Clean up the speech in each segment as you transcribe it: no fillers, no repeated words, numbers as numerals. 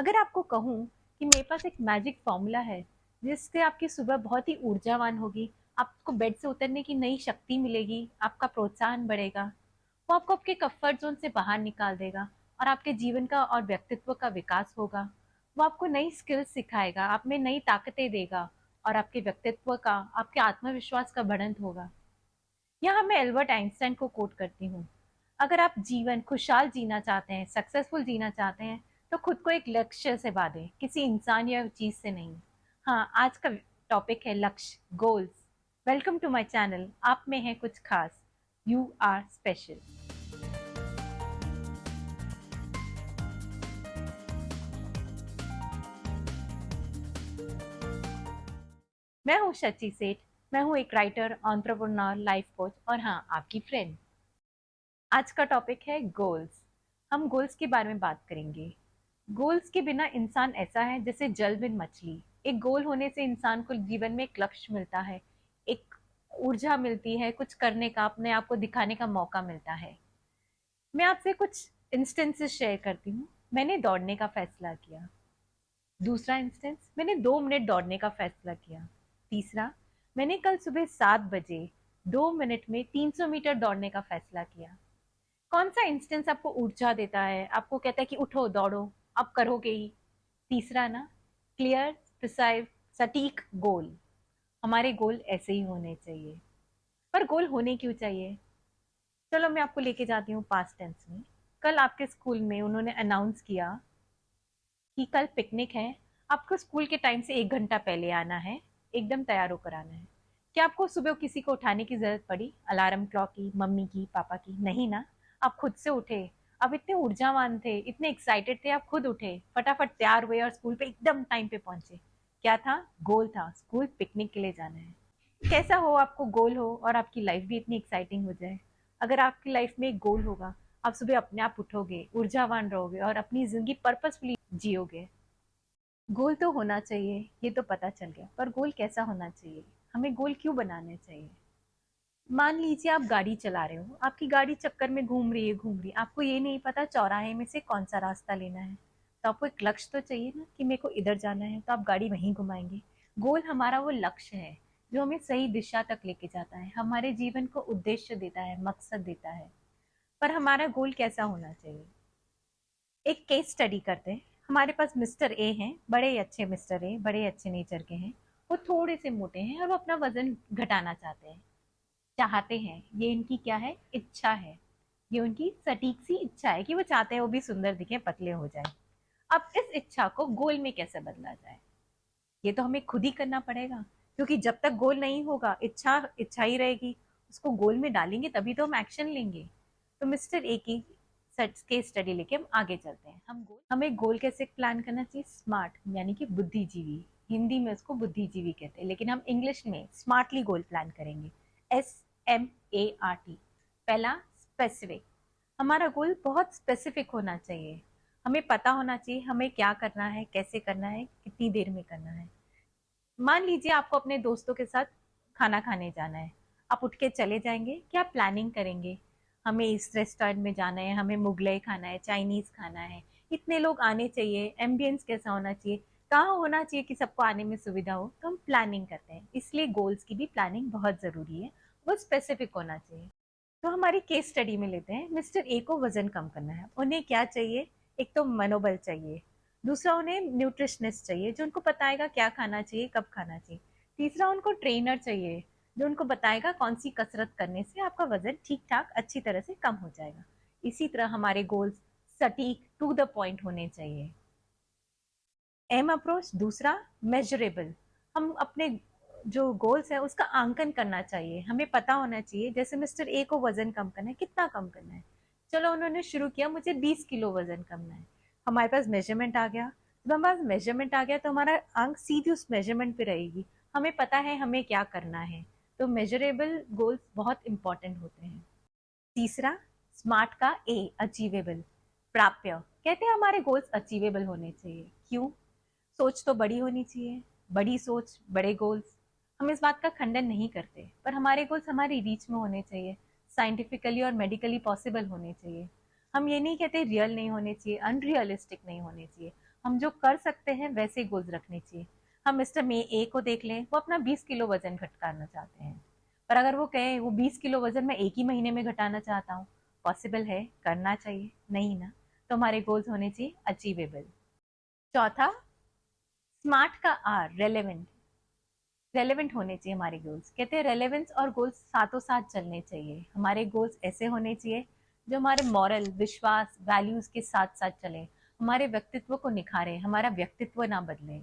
अगर आपको कहूँ कि मेरे पास एक मैजिक फॉर्मूला है जिससे आपकी सुबह बहुत ही ऊर्जावान होगी, आपको बेड से उतरने की नई शक्ति मिलेगी, आपका प्रोत्साहन बढ़ेगा, वो आपको आपके कंफर्ट जोन से बाहर निकाल देगा और आपके जीवन का और व्यक्तित्व का विकास होगा। वो आपको नई स्किल्स सिखाएगा, आप में नई ताकतें देगा और आपके व्यक्तित्व का, आपके आत्मविश्वास का बढ़ंत होगा। यहाँ मैं एल्बर्ट आइंस्टाइन को कोट करती हूँ, अगर आप जीवन खुशहाल जीना चाहते हैं, सक्सेसफुल जीना चाहते हैं, तो खुद को एक लक्ष्य से बांधें, किसी इंसान या चीज से नहीं। हाँ, आज का टॉपिक है लक्ष्य, goals. Welcome to my channel, आप में है कुछ खास, यू आर स्पेशल। मैं हूँ शची सेठ। मैं हूँ एक राइटर, एंटरप्रेन्योर, लाइफ कोच और हाँ, आपकी फ्रेंड। आज का टॉपिक है गोल्स। हम गोल्स के बारे में बात करेंगे। गोल्स के बिना इंसान ऐसा है जैसे जल बिन मछली। एक गोल होने से इंसान को जीवन में एक लक्ष्य मिलता है, एक ऊर्जा मिलती है, कुछ करने का, अपने आप को दिखाने का मौका मिलता है। मैं आपसे कुछ इंस्टेंसेस शेयर करती हूँ। मैंने दौड़ने का फैसला किया। दूसरा इंस्टेंस, मैंने 2 मिनट दौड़ने का फैसला किया। तीसरा, मैंने कल सुबह 7 बजे 2 मिनट में 300 मीटर दौड़ने का फैसला किया। कौन सा इंस्टेंस आपको ऊर्जा देता है, आपको कहता है कि उठो दौड़ो, आप करोगे ही? तीसरा ना, क्लियर, प्रिसाइज, सटीक गोल। हमारे गोल ऐसे ही होने चाहिए। पर गोल होने क्यों चाहिए? चलो मैं आपको लेके जाती हूँ पास्ट टेंस में। कल आपके स्कूल में उन्होंने अनाउंस किया कि कल पिकनिक है, आपको स्कूल के टाइम से 1 घंटा पहले आना है, एकदम तैयार होकर आना है। क्या आपको सुबह किसी को उठाने की जरूरत पड़ी, अलार्म क्लॉक की, मम्मी की, पापा की? नहीं ना, आप खुद से उठे। आप इतने ऊर्जावान थे, इतने एक्साइटेड थे, आप खुद उठे, फटाफट तैयार हुए और स्कूल पे एकदम टाइम पे पहुंचे। क्या था? गोल था, स्कूल पिकनिक के लिए जाना है। कैसा हो आपको गोल हो और आपकी लाइफ भी इतनी एक्साइटिंग हो जाए? अगर आपकी लाइफ में एक गोल होगा, आप सुबह अपने आप उठोगे, ऊर्जावान रहोगे और अपनी जिंदगी पर्पसफुली जियोगे। गोल तो होना चाहिए, ये तो पता चल गया, पर गोल कैसा होना चाहिए? हमें गोल क्यों बनाने चाहिए? मान लीजिए आप गाड़ी चला रहे हो, आपकी गाड़ी चक्कर में घूम रही है, आपको ये नहीं पता चौराहे में से कौन सा रास्ता लेना है। तो आपको एक लक्ष्य तो चाहिए ना कि मेरे को इधर जाना है, तो आप गाड़ी वहीं घुमाएंगे। गोल हमारा वो लक्ष्य है जो हमें सही दिशा तक लेके जाता है, हमारे जीवन को उद्देश्य देता है, मकसद देता है। पर हमारा गोल कैसा होना चाहिए? एक केस स्टडी करते हैं। हमारे पास मिस्टर ए हैं, बड़े अच्छे मिस्टर ए, बड़े अच्छे नेचर के हैं। वो थोड़े से मोटे हैं और वो अपना वजन घटाना चाहते हैं। ये इनकी क्या है? इच्छा है। ये उनकी सटीक सी इच्छा है कि वो चाहते हैं वो भी सुंदर दिखे, पतले हो जाए। अब इस इच्छा को गोल में कैसे बदला जाए? ये तो हमें खुद ही करना पड़ेगा, क्योंकि जब तक गोल नहीं होगा, इच्छा इच्छा ही रहेगी। उसको गोल में डालेंगे तभी तो हम एक्शन लेंगे। तो मिस्टर ए की केस स्टडी लेके हम आगे चलते हैं। हमें गोल कैसे प्लान करना चाहिए? स्मार्ट, यानी कि बुद्धिजीवी। हिंदी में उसको बुद्धिजीवी कहते हैं, लेकिन हम इंग्लिश में स्मार्टली गोल प्लान करेंगे। SMART। पहला, स्पेसिफिक। हमारा गोल बहुत स्पेसिफिक होना चाहिए। हमें पता होना चाहिए हमें क्या करना है, कैसे करना है, कितनी देर में करना है। मान लीजिए आपको अपने दोस्तों के साथ खाना खाने जाना है। आप उठ के चले जाएंगे, क्या प्लानिंग करेंगे? हमें इस रेस्टोरेंट में जाना है, हमें मुगलई खाना है, चाइनीज खाना है, इतने लोग आने चाहिए, एम्बियंस कैसा होना चाहिए, कहाँ होना चाहिए कि सबको आने में सुविधा हो, तो हम प्लानिंग करते हैं। इसलिए गोल्स की भी प्लानिंग बहुत जरूरी है, वो स्पेसिफिक होना चाहिए। तो हमारी केस स्टडी में लेते हैं, मिस्टर ए को वजन कम करना है। उन्हें क्या चाहिए? एक तो मनोबल चाहिए, दूसरा उन्हें न्यूट्रिशनिस्ट चाहिए जो उनको बताएगा क्या खाना चाहिए, कब खाना चाहिए। तीसरा, उनको ट्रेनर चाहिए जो उनको बताएगा कौन सी कसरत करने से आपका वजन ठीक ठाक अच्छी तरह से कम हो जाएगा। इसी तरह हमारे गोल्स सटीक, टू द पॉइंट होने चाहिए। Aim approach. दूसरा, मेजरेबल। हम अपने जो गोल्स है उसका आंकन करना चाहिए, हमें पता होना चाहिए। जैसे मिस्टर ए को वजन कम करना है, कितना कम करना है? चलो उन्होंने शुरू किया, मुझे 20 किलो वजन करना है। हमारे पास मेजरमेंट आ गया। जब हमारे पास मेजरमेंट आ गया तो हमारा आंख सीधी उस मेजरमेंट पे रहेगी, हमें पता है हमें क्या करना है। तो मेजरेबल गोल्स बहुत इंपॉर्टेंट होते हैं। तीसरा, स्मार्ट का ए, अचीवेबल, प्राप्य। कहते हैं हमारे गोल्स अचीवेबल होने चाहिए। क्यों? सोच तो बड़ी होनी चाहिए, बड़ी सोच, बड़े गोल्स। हम इस बात का खंडन नहीं करते, पर हमारे गोल्स हमारी रीच में होने चाहिए, साइंटिफिकली और मेडिकली पॉसिबल होने चाहिए। हम ये नहीं कहते रियल नहीं होने चाहिए, अनरियलिस्टिक नहीं होने चाहिए। हम जो कर सकते हैं वैसे गोल्स रखने चाहिए। हम मिस्टर मे ए को देख लें, वो अपना 20 किलो वजन घटाना चाहते हैं, पर अगर वो कहें वो 20 किलो वजन मैं एक ही महीने में घटाना चाहता हूँ, पॉसिबल है? करना चाहिए? नहीं ना। तो हमारे गोल्स होने चाहिए अचीवेबल। चौथा, स्मार्ट का आर, रेलेवेंट। रेलेवेंट होने चाहिए हमारे गोल्स। कहते हैं रेलेवेंस और गोल्स साथों साथ चलने चाहिए। हमारे गोल्स ऐसे होने चाहिए जो हमारे मॉरल, विश्वास, वैल्यूज के साथ साथ चले, हमारे व्यक्तित्व को निखारे, हमारा व्यक्तित्व ना बदले।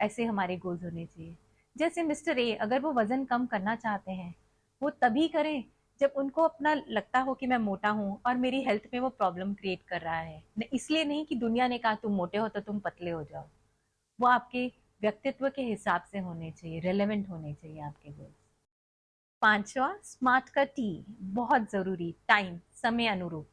ऐसे हमारे गोल्स होने चाहिए। जैसे मिस्टर ए, अगर वो वजन कम करना चाहते हैं, वो तभी करें जब उनको अपना लगता हो कि मैं मोटा हूँ और मेरी हेल्थ में वो प्रॉब्लम क्रिएट कर रहा है, इसलिए नहीं कि दुनिया ने कहा तुम मोटे हो तो तुम पतले हो जाओ। वो आपके व्यक्तित्व के हिसाब से होने चाहिए, रेलेवेंट होने चाहिए आपके गोल्स। पांचवा, स्मार्ट का टी, बहुत जरूरी, टाइम, समय अनुरूप।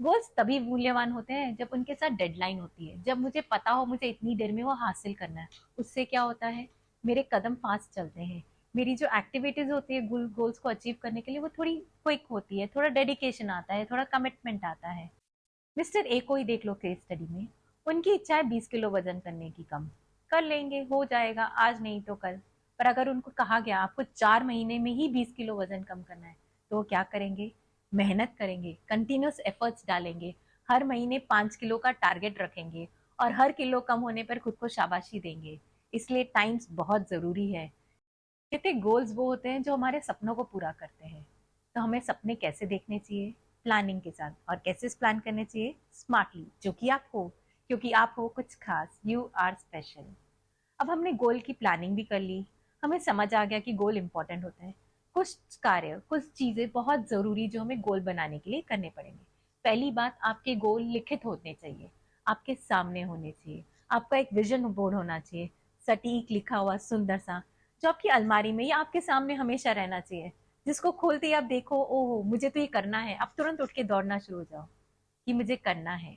गोल्स तभी मूल्यवान होते हैं जब उनके साथ डेडलाइन होती है, जब मुझे पता हो मुझे इतनी देर में वो हासिल करना है। उससे क्या होता है, मेरे कदम फास्ट चलते हैं, मेरी जो एक्टिविटीज होती है गोल्स को अचीव करने के लिए वो थोड़ी क्विक होती है, थोड़ा डेडिकेशन आता है, थोड़ा कमिटमेंट आता है। मिस्टर ए को ही देख लो केस स्टडी में, उनकी इच्छा है 20 किलो वजन करने की कम। कर लेंगे, हो जाएगा, आज नहीं तो कल। पर अगर उनको कहा गया आपको 4 महीने में ही 20 किलो वजन कम करना है, तो वो क्या करेंगे? मेहनत करेंगे, कंटिन्यूस एफर्ट्स डालेंगे, हर महीने 5 किलो का टारगेट रखेंगे और हर किलो कम होने पर खुद को शाबाशी देंगे। इसलिए टाइम्स बहुत जरूरी है। कहते गोल्स वो होते हैं जो हमारे सपनों को पूरा करते हैं। तो हमें सपने कैसे देखने चाहिए? प्लानिंग के साथ। और कैसे प्लान करने चाहिए? स्मार्टली, जो कि आप हो, क्योंकि आप हो कुछ खास, यू आर स्पेशल। अब हमने गोल की प्लानिंग भी कर ली, हमें समझ आ गया कि गोल इंपॉर्टेंट होता है। कुछ कार्य, कुछ चीजें बहुत जरूरी जो हमें गोल बनाने के लिए करने पड़ेंगे। पहली बात, आपके गोल लिखित होने चाहिए, आपके सामने होने चाहिए। आपका एक विजन बोर्ड होना चाहिए, सटीक लिखा हुआ सुंदर सा, जो आपकी अलमारी में या आपके सामने हमेशा रहना चाहिए, जिसको खोलते ही आप देखो, ओहो मुझे तो ये करना है, आप तुरंत उठ के दौड़ना शुरू हो जाओ कि मुझे करना है।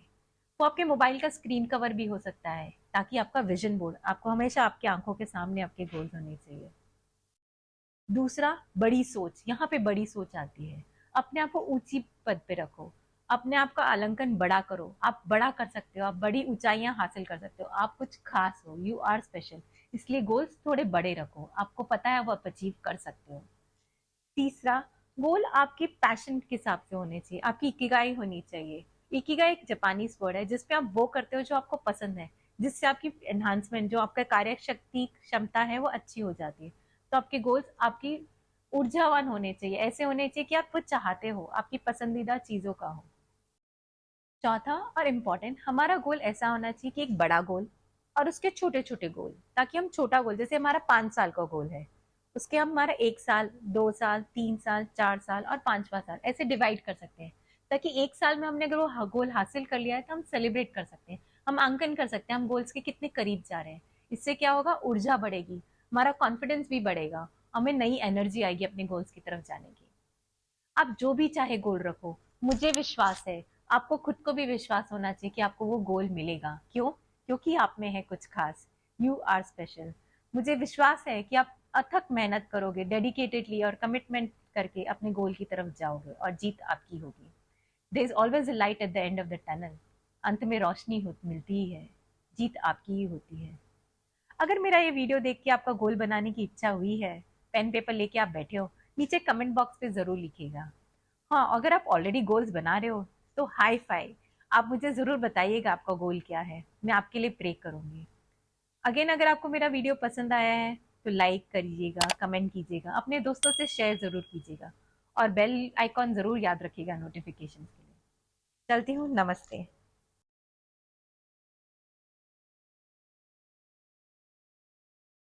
वो आपके मोबाइल का स्क्रीन कवर भी हो सकता है, ताकि आपका विजन बोर्ड आपको हमेशा आपकी आंखों के सामने आपके गोल्स होने चाहिए। दूसरा, बड़ी सोच। यहाँ पे बड़ी सोच आती है, अपने आप को ऊंची पद पे रखो, अपने आप का आलंकन बड़ा करो। आप बड़ा कर सकते हो, आप बड़ी ऊंचाइयां हासिल कर सकते हो, आप कुछ खास हो, यू आर स्पेशल। इसलिए गोल्स थोड़े बड़े रखो, आपको पता है वो आप अचीव कर सकते हो। तीसरा, गोल आपके पैशन के हिसाब से होने चाहिए, आपकी इकिगाई होनी चाहिए। इकिगाई एक जापानीज वर्ड है जिसपे आप वो करते हो जो आपको पसंद है, जिससे आपकी एनहांसमेंट, जो आपका कार्य शक्ति क्षमता है वो अच्छी हो जाती है। तो आपके गोल्स आपकी ऊर्जावान होने चाहिए, ऐसे होने चाहिए कि आप कुछ चाहते हो, आपकी पसंदीदा चीजों का हो। चौथा और इम्पोर्टेंट, हमारा गोल ऐसा होना चाहिए कि एक बड़ा गोल और उसके छोटे छोटे गोल, ताकि हम छोटा गोल, जैसे हमारा 5 साल का गोल है, उसके हम हमारा 1 साल, 2 साल, 3 साल, 4 साल और 5वां साल ऐसे डिवाइड कर सकते हैं, ताकि 1 साल में हमने अगर वो गोल हासिल कर लिया है तो हम सेलिब्रेट कर सकते हैं, हम अंकन कर सकते हैं हम गोल्स के कितने करीब जा रहे हैं। इससे क्या होगा, ऊर्जा बढ़ेगी, हमारा कॉन्फिडेंस भी बढ़ेगा, हमें नई एनर्जी आएगी अपने गोल्स की तरफ जाने की। आप जो भी चाहे गोल रखो, मुझे विश्वास है, आपको खुद को भी विश्वास होना चाहिए कि आपको वो गोल मिलेगा। क्यों? क्योंकि आप में है कुछ खास, यू आर स्पेशल। मुझे विश्वास है कि आप अथक मेहनत करोगे, डेडिकेटेडली और कमिटमेंट करके अपने गोल की तरफ जाओगे और जीत आपकी होगी। There is always a light at the end of the tunnel. अंत में रोशनी मिलती ही है, जीत आपकी ही होती है। अगर मेरा ये वीडियो देख के आपका गोल बनाने की इच्छा हुई है, पेन पेपर लेके आप बैठे हो, नीचे कमेंट बॉक्स पे जरूर लिखिएगा। हाँ, अगर आप ऑलरेडी गोल्स बना रहे हो तो हाई फाई, आप मुझे जरूर बताइएगा आपका गोल क्या है, मैं आपके लिए प्रे करूंगी। अगेन, अगर आपको मेरा वीडियो पसंद आया है तो लाइक करिएगा, कमेंट कीजिएगा, अपने दोस्तों से शेयर जरूर कीजिएगा और बेल आइकॉन जरूर याद रखिएगा नोटिफिकेशन के लिए। चलती हूँ, नमस्ते।